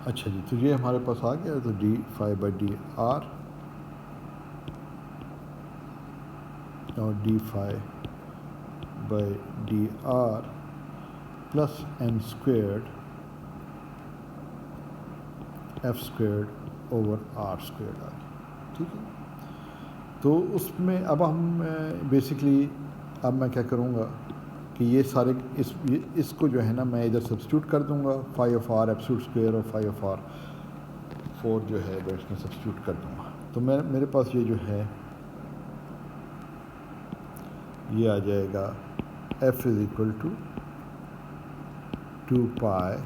اچھا جی، تو یہ ہمارے پاس آ گیا، تو d phi by d r اور d phi by d r plus n squared f squared over r squared آ گیا، ٹھیک ہے. تو اس میں اب ہم بیسکلی اب میں کیا کروں گا کہ یہ سارے اس کو جو ہے نا میں ادھر سبسٹیوٹ کر دوں گا، phi of r absolute square اور فائی آف آر 4 جو ہے بیٹھ میں سبسٹیوٹ کر دوں گا. تو میرے پاس یہ جو ہے یہ آ جائے گا f is equal to 2 pi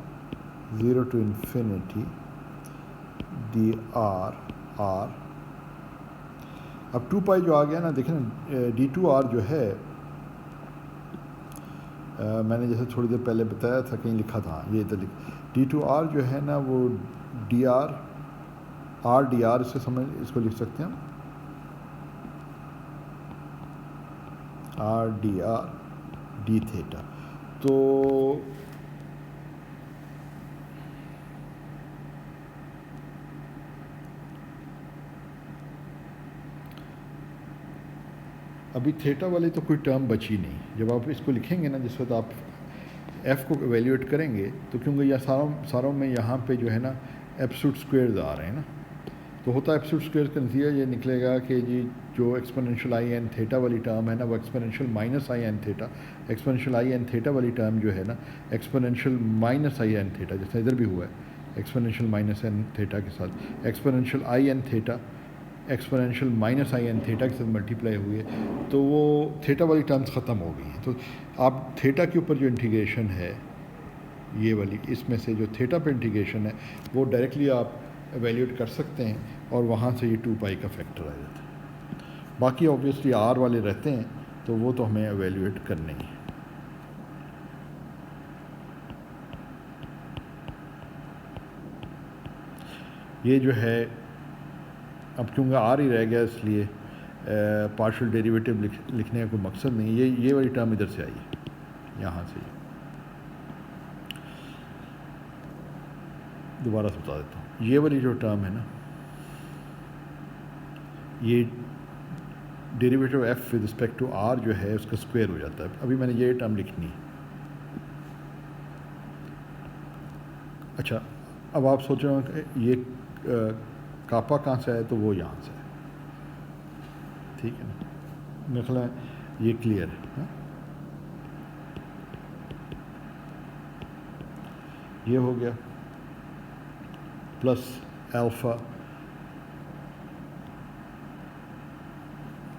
0 to infinity d r r. اب 2 پائی جو آ گیا نا، دیکھیں نا ڈی ٹو آر جو ہے میں نے جیسے تھوڑی دیر پہلے بتایا تھا، کہیں لکھا تھا یہ ادھر ڈی ٹو آر جو ہے نا وہ d r r d r اس کو لکھ سکتے ہیں r d r d theta. تو ابھی تھیٹا والی تو کوئی ٹرم بچی نہیں. جب آپ اس کو لکھیں گے نا، جس وقت آپ ایف کو ایویلیویٹ کریں گے، تو کیونکہ یہ ساروں میں یہاں پہ جو ہے نا ایبسولوٹ اسکوئرز آ رہے ہیں نا، تو ہوتا ہے ایبسولوٹ اسکوئر کا نتیجہ یہ نکلے گا کہ جی جو ایکسپوننشیل آئی این تھیٹا والی ٹرم ہے نا، وہ exponential minus i n theta. Exponential i n theta والی ٹرم جو ہے نا exponential minus i n theta, جیسے ادھر بھی ہوا ہے ایکسپوننشیل مائنس این تھیٹا کے ساتھ exponential i n theta exponential minus i n theta کے ساتھ ملٹیپلائی ہوئی ہے، تو وہ تھیٹا والی ٹرمز ختم ہو گئی ہیں. تو آپ تھیٹا کے اوپر جو انٹیگریشن ہے یہ والی، اس میں سے جو تھیٹا پہ انٹیگریشن ہے وہ ڈائریکٹلی آپ ایویلیویٹ کر سکتے ہیں، اور وہاں سے یہ 2 پائی کا فیکٹر آ جاتا ہے. باقی آبویسلی آر والے رہتے ہیں تو وہ تو ہمیں ایویلیویٹ کرنے ہیں. یہ جو ہے اب کیونکہ آر ہی رہ گیا، اس لیے پارشل ڈیریویٹو لکھنے کا کوئی مقصد نہیں. یہ والی ٹرم ادھر سے آئی ہے، یہاں سے. دوبارہ سے بتا دیتا ہوں، یہ والی جو ٹرم ہے نا، یہ derivative F with respect to R جو ہے اس کا اسکوئر ہو جاتا ہے. ابھی میں نے یہ ٹرم لکھنی ہے. اچھا، اب آپ سوچ رہے ہوں کہ یہ کاپا کہاں سے ہے، تو وہ یہاں سے ہے، ٹھیک ہے نا. میرا خیال ہے یہ کلیئر ہے. یہ ہو گیا پلس الفا،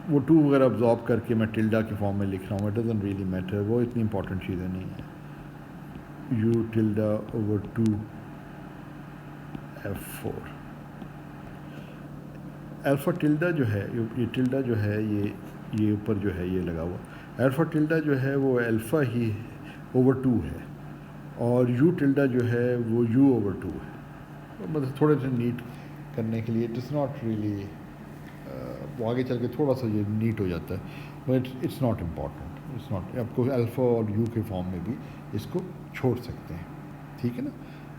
وہ 2 وغیرہ ابزارب کر کے میں ٹلڈا کے فارم میں لکھ رہا ہوں. اٹ ڈزنٹ ریئلی میٹر، وہ اتنی امپورٹنٹ چیزیں نہیں ہیں. You tilde over 2 F4. Alpha tilde جو ہے، یہ ٹلڈا جو ہے یہ اوپر جو ہے یہ لگا ہوا. الفا ٹلڈا جو ہے وہ الفا ہی اوور 2 ہے، اور یو ٹلڈا جو ہے وہ یو اوور 2 ہے. مطلب تھوڑے سے نیٹ کرنے کے لیے اٹ از ناٹ ریئلی، وہ آگے چل کے تھوڑا سا یہ نیٹ ہو جاتا ہے، but it's not important. It's not, آپ کو الفا اور یو کے فارم میں بھی اس کو چھوڑ سکتے ہیں، ٹھیک ہے نا.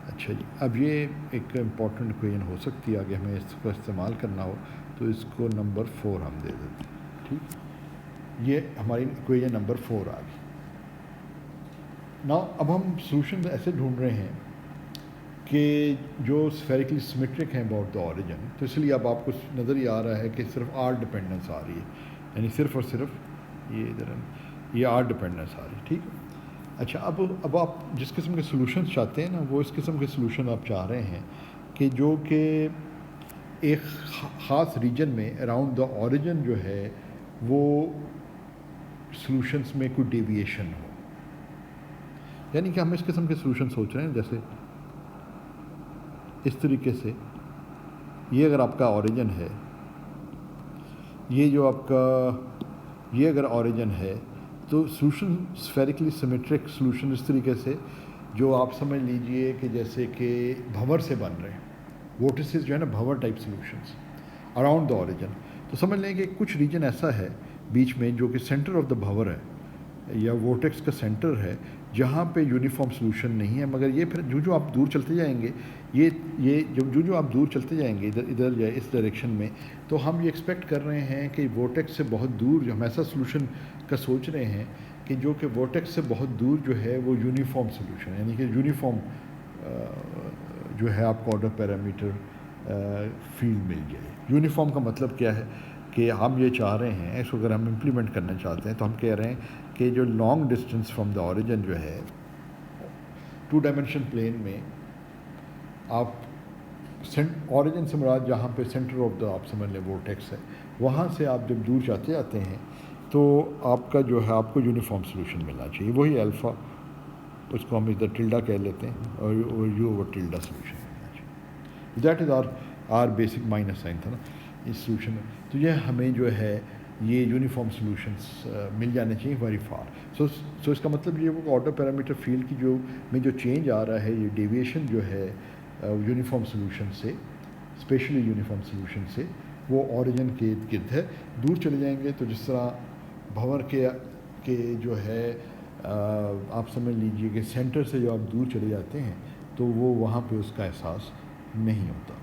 اچھا جی، اب یہ ایک امپورٹنٹ کوئسچن ہو سکتی ہے، آگے ہمیں اس کو استعمال کرنا ہو تو اس کو نمبر 4 ہم دے دیتے ہیں. ٹھیک، یہ ہماری کوئسچن نمبر 4 آ گئی. نا اب ہم سولوشن ایسے ڈھونڈ رہے ہیں کہ جو اسفیریکلی سمیٹرک ہیں اباؤٹ دا اوریجن. تو اس لیے اب آپ کو نظر ہی آ رہا ہے کہ صرف آر ڈپینڈنس آ رہی ہے، یعنی صرف اور صرف یہ ادھر یہ آر ڈپینڈنس آ رہی ہے. ٹھیک ہے. اچھا، اب آپ جس قسم کے سولوشنس چاہتے ہیں نا، وہ اس قسم کے سولوشن آپ چاہ رہے ہیں کہ جو کہ ایک خاص ریجن میں اراؤنڈ دا اوریجن جو ہے وہ سولوشنس میں کوئی ڈیویشن ہو. یعنی کہ ہم اس قسم کے سولوشن سوچ رہے ہیں جیسے اس طریقے سے، یہ اگر آپ کا اوریجن ہے، یہ جو آپ کا یہ اگر اوریجن ہے، تو سولوشن اسفیریکلی سیمیٹرک سولوشن اس طریقے سے جو آپ سمجھ لیجئے کہ جیسے کہ بھنور سے بن رہے ہیں، وورٹسز جو ہے نا بھنور type solutions around the origin. تو سمجھ لیں کہ کچھ ریجن ایسا ہے بیچ میں جو کہ سینٹر آف دا بھنور ہے یا وورٹیکس کا سینٹر ہے، جہاں پہ یونیفارم سلوشن نہیں ہے، مگر یہ پھر جو آپ دور چلتے جائیں گے، یہ جو آپ دور چلتے جائیں گے ادھر یا اس ڈائریکشن میں، تو ہم یہ ایکسپیکٹ کر رہے ہیں کہ وورٹیکس سے بہت دور جو ہم ایسا سلوشن کا سوچ رہے ہیں کہ جو کہ وورٹیکس سے بہت دور جو ہے وہ یونیفارم سلوشن ہے، یعنی کہ یونیفارم جو ہے آپ کو آرڈر پیرامیٹر فیلڈ مل جائے۔ یونیفارم کا مطلب کیا ہے کہ ہم یہ چاہ رہے ہیں، اس کو اگر ہم امپلیمنٹ کرنا چاہتے ہیں تو ہم کہہ رہے ہیں کہ جو long distance from the origin جو ہے 2 ڈائمینشن پلین میں، آپ اوریجن سے مراد جہاں پہ سینٹر آف دا آپ سمجھ لیں وورٹیکس ہے، وہاں سے آپ جب دور جاتے جاتے ہیں تو آپ کا جو ہے آپ کو یونیفارم سلوشن ملنا چاہیے، وہی الفا، اس کو ہم ادھر ٹلڈا کہہ لیتے ہیں، اور یو اوور ٹلڈا سلوشن ملنا چاہیے۔ That is R basic minus sine تھا نا اس سلوشن میں، تو یہ ہمیں جو ہے یہ یونیفارم سلوشنس مل جانے چاہیے ویری فار۔ سو اس کا مطلب یہ وہ آرڈر پیرامیٹر فیلڈ کی جو چینج آ رہا ہے، یہ ڈیویشن جو ہے یونیفارم سلوشن سے، اسپیشلی یونیفارم سلوشن سے، وہ اوریجن کے ارد گرد ہے۔ دور چلے جائیں گے تو جس طرح بھنور کے جو ہے آپ سمجھ لیجئے کہ سینٹر سے جو آپ دور چلے جاتے ہیں تو وہ وہاں پہ اس کا احساس نہیں ہوتا۔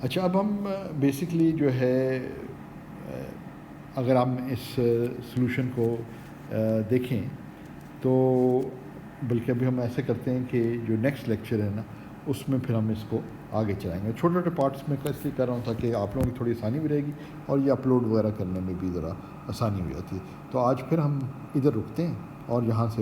اچھا، اب ہم بیسکلی جو ہے اگر ہم اس سلوشن کو دیکھیں تو بلکہ ابھی ہم ایسے کرتے ہیں کہ جو نیکسٹ لیکچر ہے نا اس میں پھر ہم اس کو آگے چلائیں گے، چھوٹے چھوٹے پارٹس میں اس لیے کر رہا ہوں تاکہ آپ لوگوں کی تھوڑی آسانی بھی رہے گی اور یہ اپلوڈ وغیرہ کرنے میں بھی ذرا آسانی ہو جاتی ہے۔ تو آج پھر ہم ادھر رکتے ہیں اور یہاں سے